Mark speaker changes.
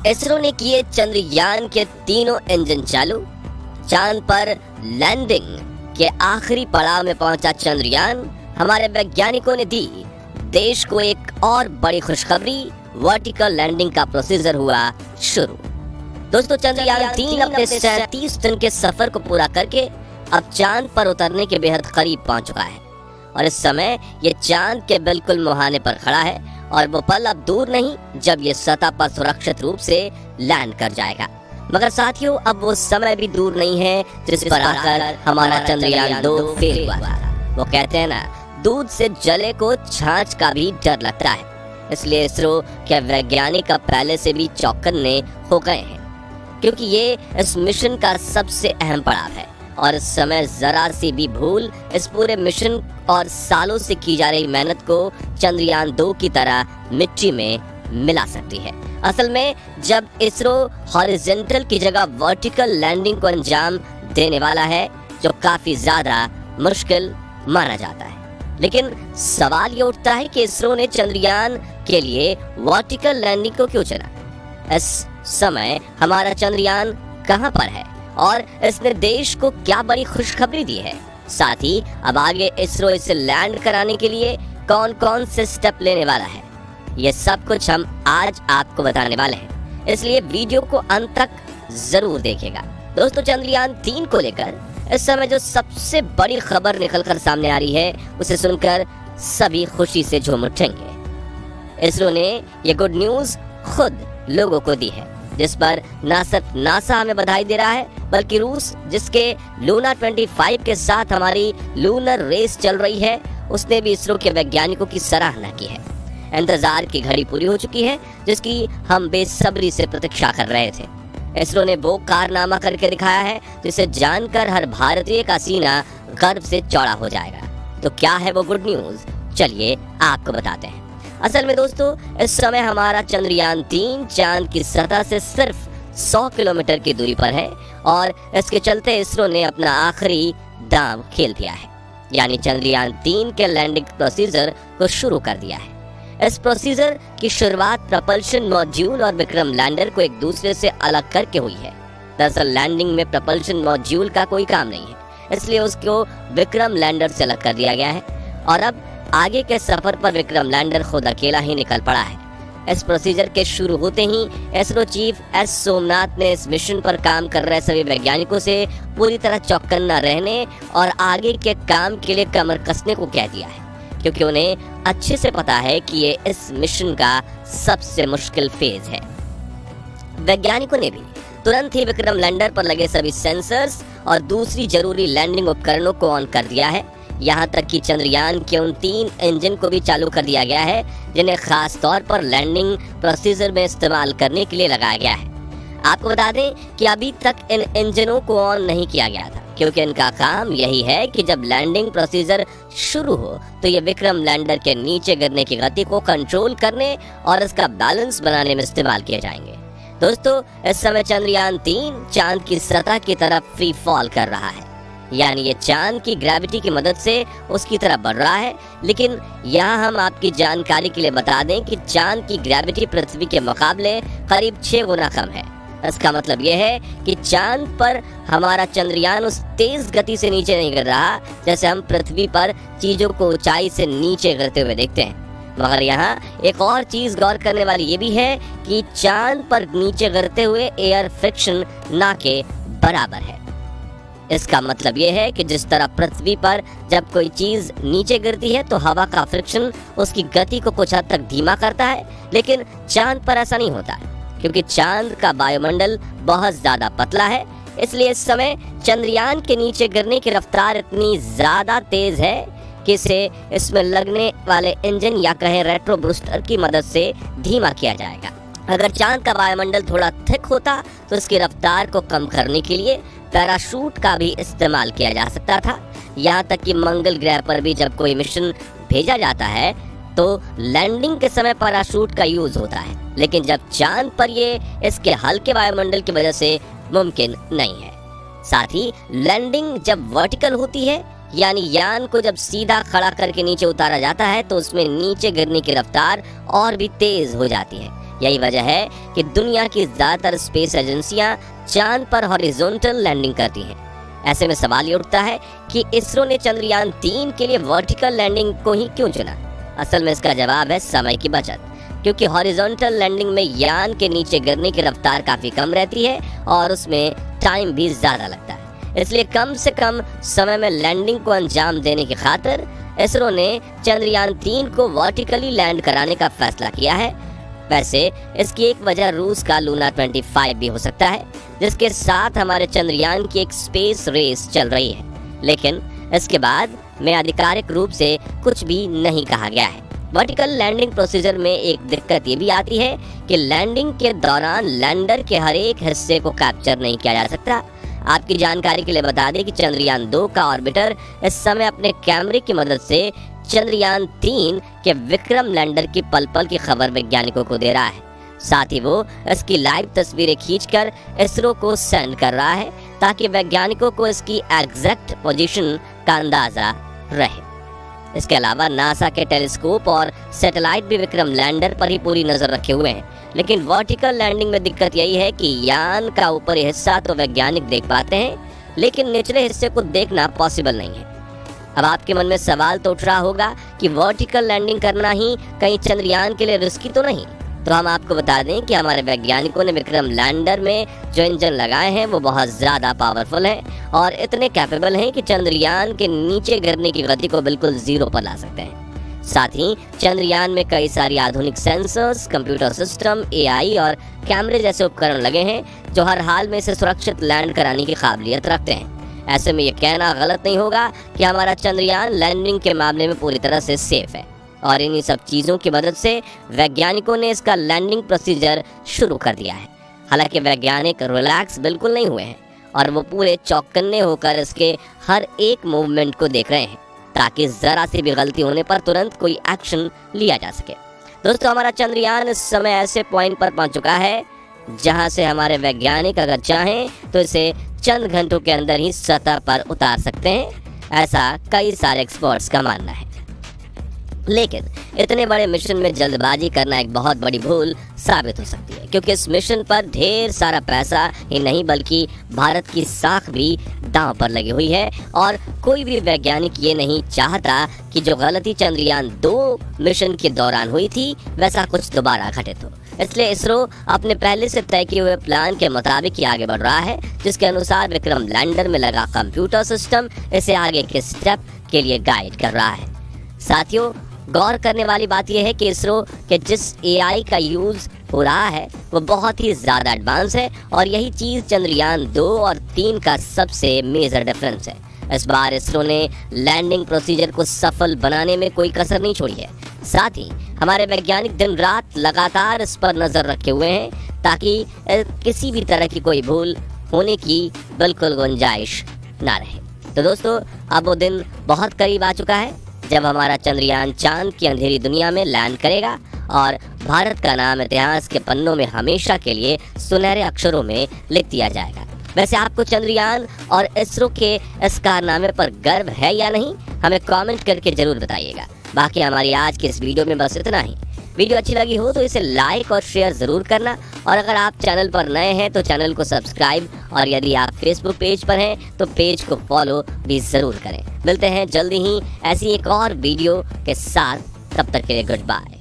Speaker 1: इसरो ने किए चंद्रयान के तीनों इंजन चालू। चांद पर लैंडिंग के आखिरी पड़ाव में पहुंचा चंद्रयान। हमारे वैज्ञानिकों ने दी देश को एक और बड़ी खुशखबरी, वर्टिकल लैंडिंग का प्रोसीजर हुआ शुरू। दोस्तों, चंद्रयान 3 अपने 37 दिन के सफर को पूरा करके अब चांद पर उतरने के बेहद करीब पहुंच चुका है और इस समय ये चांद के बिल्कुल मुहाने पर खड़ा है और वो पल अब दूर नहीं जब ये सतह पर सुरक्षित रूप से लैंड कर जाएगा। मगर साथियों, अब वो समय भी दूर नहीं है जिस पर आकर हमारा चंद्रयान 2 फेल हुआ था। वो कहते हैं ना, दूध से जले को छाछ का भी डर लगता है। इसलिए इसरो के वैज्ञानिक अब पहले से भी चौकन्ने हो गए हैं, क्योंकि ये इस मिशन का सबसे अहम पड़ाव है और इस समय जरा सी भी भूल इस पूरे मिशन और सालों से की जा रही मेहनत को चंद्रयान 2 की तरह मिट्टी में मिला सकती है। असल में जब इसरो हॉरिजॉन्टल की जगह वर्टिकल लैंडिंग को अंजाम देने वाला है, जो काफी ज्यादा मुश्किल माना जाता है। लेकिन सवाल ये उठता है कि इसरो ने चंद्रयान के लिए वर्टिकल लैंडिंग को क्यों चुना? इस समय हमारा चंद्रयान कहां पर है और इसने देश को क्या बड़ी खुशखबरी दी है? साथ ही अब आगे इसरो इसे लैंड कराने के लिए कौन कौन से स्टेप लेने वाला है, ये सब कुछ हम आज आपको बताने वाले हैं, इसलिए वीडियो को अंत तक जरूर देखिएगा। दोस्तों, चंद्रयान 3 को लेकर इस समय जो सबसे बड़ी खबर निकलकर सामने आ रही है, उसे सुनकर सभी खुशी से झूम उठेंगे। इसरो ने ये गुड न्यूज खुद लोगों को दी है, जिस पर न सिर्फ नासा हमें बधाई दे रहा है, बल्कि रूस, जिसके लूना 25 के साथ हमारी लूनर रेस चल रही है, उसने भी इसरो के वैज्ञानिकों की सराहना की है। इंतजार की घड़ी पूरी हो चुकी है, जिसकी हम बेसब्री से प्रतीक्षा कर रहे थे। इसरो ने वो कारनामा करके दिखाया है जिसे जानकर हर भारतीय का सीना गर्व से चौड़ा हो जाएगा। तो क्या है वो गुड न्यूज, चलिए आपको बताते हैं। असल में दोस्तों, इस समय हमारा चंद्रयान 3 चांद की सतह से सिर्फ 100 किलोमीटर की दूरी पर है और इसके चलते इसरो ने अपना आखिरी दांव खेल दिया है, यानी चंद्रयान 3 के लैंडिंग प्रोसीजर को शुरू कर दिया है। इस प्रोसीजर की शुरुआत प्रपल्शन मॉड्यूल और विक्रम लैंडर को एक दूसरे से अलग करके हुई है। दरअसल लैंडिंग में प्रपल्शन मॉड्यूल का कोई काम नहीं है, इसलिए उसको विक्रम लैंडर से अलग कर दिया गया है और अब आगे के सफर पर विक्रम लैंडर खुद अकेला ही निकल पड़ा है। इस प्रोसीजर के शुरू होते ही इसरो चीफ एस सोमनाथ ने इस मिशन पर काम कर रहे सभी वैज्ञानिकों से पूरी तरह चौकन्ना रहने और आगे के काम के लिए कमर कसने को कह दिया है, क्योंकि उन्हें अच्छे से पता है कि ये इस मिशन का सबसे मुश्किल फेज है। वैज्ञानिकों ने भी तुरंत ही विक्रम लैंडर पर लगे सभी सेंसर्स और दूसरी जरूरी लैंडिंग उपकरणों को ऑन कर दिया है। यहाँ तक कि चंद्रयान के उन 3 इंजन को भी चालू कर दिया गया है, जिन्हें खास तौर पर लैंडिंग प्रोसीजर में इस्तेमाल करने के लिए लगाया गया है। आपको बता दें कि अभी तक इन इंजनों को ऑन नहीं किया गया था, क्योंकि इनका काम यही है कि जब लैंडिंग प्रोसीजर शुरू हो तो ये विक्रम लैंडर के नीचे गिरने की गति को कंट्रोल करने और इसका बैलेंस बनाने में इस्तेमाल किए जाएंगे। दोस्तों, इस समय चंद्रयान 3 चांद की सतह की तरफ फ्री फॉल कर रहा है, यानी ये चांद की ग्रेविटी की मदद से उसकी तरफ बढ़ रहा है। लेकिन यहाँ हम आपकी जानकारी के लिए बता दें कि चांद की ग्रेविटी पृथ्वी के मुकाबले करीब 6 गुना कम है। इसका मतलब यह है कि चांद पर हमारा चंद्रयान उस तेज गति से नीचे नहीं गिर रहा जैसे हम पृथ्वी पर चीजों को ऊंचाई से नीचे गिरते हुए देखते हैं। मगर यहाँ एक और चीज गौर करने वाली ये भी है कि चांद पर नीचे गिरते हुए एयर फ्रिक्शन ना के बराबर है। इसका मतलब ये है कि जिस तरह पृथ्वी पर जब कोई चीज नीचे गिरती है तो हवा का फ्रिक्शन उसकी गति को कुछ हद तक धीमा करता है, लेकिन चांद पर ऐसा नहीं होता है, क्योंकि चांद का वायुमंडल बहुत ज्यादा पतला है। इसलिए इस समय चंद्रयान के नीचे गिरने की रफ्तार इतनी ज्यादा तेज है कि इसे इसमें लगने वाले इंजन या कहें रेट्रो बूस्टर की मदद से धीमा किया जाएगा। अगर चांद का वायुमंडल थोड़ा थिक होता तो इसकी रफ्तार को कम करने के लिए पैराशूट का भी इस्तेमाल किया जा सकता था। यहाँ तक कि मंगल ग्रह पर भी जब कोई मिशन भेजा जाता है तो लैंडिंग के समय पैराशूट का यूज होता है, लेकिन जब चांद पर ये इसके हल्के वायुमंडल की वजह से मुमकिन नहीं है। साथ ही लैंडिंग जब वर्टिकल होती है, यानी यान को जब सीधा खड़ा करके नीचे उतारा जाता है, तो उसमें नीचे गिरने की रफ्तार और भी तेज हो जाती है, यही वजह है कि दुनिया की ज़्यादातर स्पेस एजेंसियां चांद पर हॉरिजॉन्टल लैंडिंग करती हैं। ऐसे में सवाल ये उठता है कि इसरो ने चंद्रयान 3 के लिए वर्टिकल लैंडिंग को ही क्यों चुना। असल में इसका जवाब है समय की बचत, क्योंकि हॉरिजॉन्टल लैंडिंग में यान के नीचे गिरने की रफ्तार काफ़ी कम रहती है और उसमें टाइम भी ज़्यादा लगता है। इसलिए कम से कम समय में लैंडिंग को अंजाम देने की खातिर इसरो ने चंद्रयान 3 को वर्टिकली लैंड कराने का फैसला किया है। वैसे इसकी एक वजह रूस का लूना 25 भी हो सकता है, जिसके साथ हमारे चंद्रयान की एक स्पेस रेस चल रही है। लेकिन इसके बाद में आधिकारिक रूप से कुछ भी नहीं कहा गया है। वर्टिकल लैंडिंग प्रोसीजर में एक दिक्कत ये भी आती है कि लैंडिंग के दौरान लैंडर के हर एक हिस्से को कैप्चर नहीं किया जा सकता। आपकी जानकारी के लिए बता दें कि चंद्रयान 2 का ऑर्बिटर इस समय अपने कैमरे की मदद से चंद्रयान 3 के विक्रम लैंडर की पल पल की खबर वैज्ञानिकों को दे रहा है। साथ ही वो इसकी लाइव तस्वीरें खींचकर इसरो को सेंड कर रहा है, ताकि वैज्ञानिकों को इसकी एग्जैक्ट पोजीशन का अंदाजा रहे। इसके अलावा नासा के टेलीस्कोप और सैटेलाइट भी विक्रम लैंडर पर ही पूरी नजर रखे हुए हैं। लेकिन वर्टिकल लैंडिंग में दिक्कत यही है कि यान का ऊपरी हिस्सा तो वैज्ञानिक देख पाते हैं, लेकिन निचले हिस्से को देखना पॉसिबल नहीं है। अब आपके मन में सवाल तो उठ रहा होगा कि वर्टिकल लैंडिंग करना ही कहीं चंद्रयान के लिए रिस्की तो नहीं। तो हम आपको बता दें कि हमारे वैज्ञानिकों ने विक्रम लैंडर में जो इंजन लगाए हैं वो बहुत ज़्यादा पावरफुल हैं और इतने कैपेबल हैं कि चंद्रयान के नीचे गिरने की गति को बिल्कुल जीरो पर ला सकते हैं। साथ ही चंद्रयान में कई सारी आधुनिक सेंसर्स, कंप्यूटर सिस्टम, एआई और कैमरे जैसे उपकरण लगे हैं जो हर हाल में इसे सुरक्षित लैंड कराने की काबिलियत रखते हैं। ऐसे में ये कहना गलत नहीं होगा कि हमारा चंद्रयान लैंडिंग के मामले में पूरी तरह से सेफ है, और इन्हीं सब चीज़ों की मदद से वैज्ञानिकों ने इसका लैंडिंग प्रोसीजर शुरू कर दिया है। हालांकि वैज्ञानिक रिलैक्स बिल्कुल नहीं हुए हैं और वो पूरे चौकन्ने होकर इसके हर एक मूवमेंट को देख रहे हैं, ताकि ज़रा सी भी गलती होने पर तुरंत कोई एक्शन लिया जा सके। दोस्तों, हमारा चंद्रयान इस समय ऐसे पॉइंट पर पहुंच चुका है जहां से हमारे वैज्ञानिक अगर चाहें तो इसे चंद घंटों के अंदर ही सतह पर उतार सकते हैं। ऐसा कई सारे एक्सपर्ट्स का मानना है। लेकिन इतने बड़े मिशन में जल्दबाजी करना एक बहुत बड़ी भूल साबित हो सकती है, क्योंकि इस मिशन पर ढेर सारा पैसा ही नहीं बल्कि भारत की साख भी दांव पर लगी हुई है, और कोई भी वैज्ञानिक ये नहीं चाहता कि जो गलती चंद्रयान 2 मिशन के दौरान हुई थी वैसा कुछ दोबारा घटित हो। इसलिए इसरो अपने पहले से तय किए हुए प्लान के मुताबिक ही आगे बढ़ रहा है, जिसके अनुसार विक्रम लैंडर में लगा कंप्यूटर सिस्टम इसे आगे के स्टेप के लिए गाइड कर रहा है। साथियों, गौर करने वाली बात यह है कि इसरो के जिस एआई का यूज़ हो रहा है वो बहुत ही ज़्यादा एडवांस है, और यही चीज़ चंद्रयान 2 और 3 का सबसे मेजर डिफरेंस है। इस बार इसरो ने लैंडिंग प्रोसीजर को सफल बनाने में कोई कसर नहीं छोड़ी है। साथ ही हमारे वैज्ञानिक दिन रात लगातार इस पर नज़र रखे हुए हैं, ताकि किसी भी तरह की कोई भूल होने की बिल्कुल गुंजाइश ना रहे। तो दोस्तों, अब वो दिन बहुत करीब आ चुका है जब हमारा चंद्रयान चांद की अंधेरी दुनिया में लैंड करेगा, और भारत का नाम इतिहास के पन्नों में हमेशा के लिए सुनहरे अक्षरों में लिख दिया जाएगा। वैसे आपको चंद्रयान और इसरो के इस कारनामे पर गर्व है या नहीं, हमें कमेंट करके जरूर बताइएगा। बाकी हमारी आज की इस वीडियो में बस इतना ही। वीडियो अच्छी लगी हो तो इसे लाइक और शेयर ज़रूर करना, और अगर आप चैनल पर नए हैं तो चैनल को सब्सक्राइब, और यदि आप फेसबुक पेज पर हैं तो पेज को फॉलो भी ज़रूर करें। मिलते हैं जल्दी ही ऐसी एक और वीडियो के साथ, तब तक के लिए गुड बाय।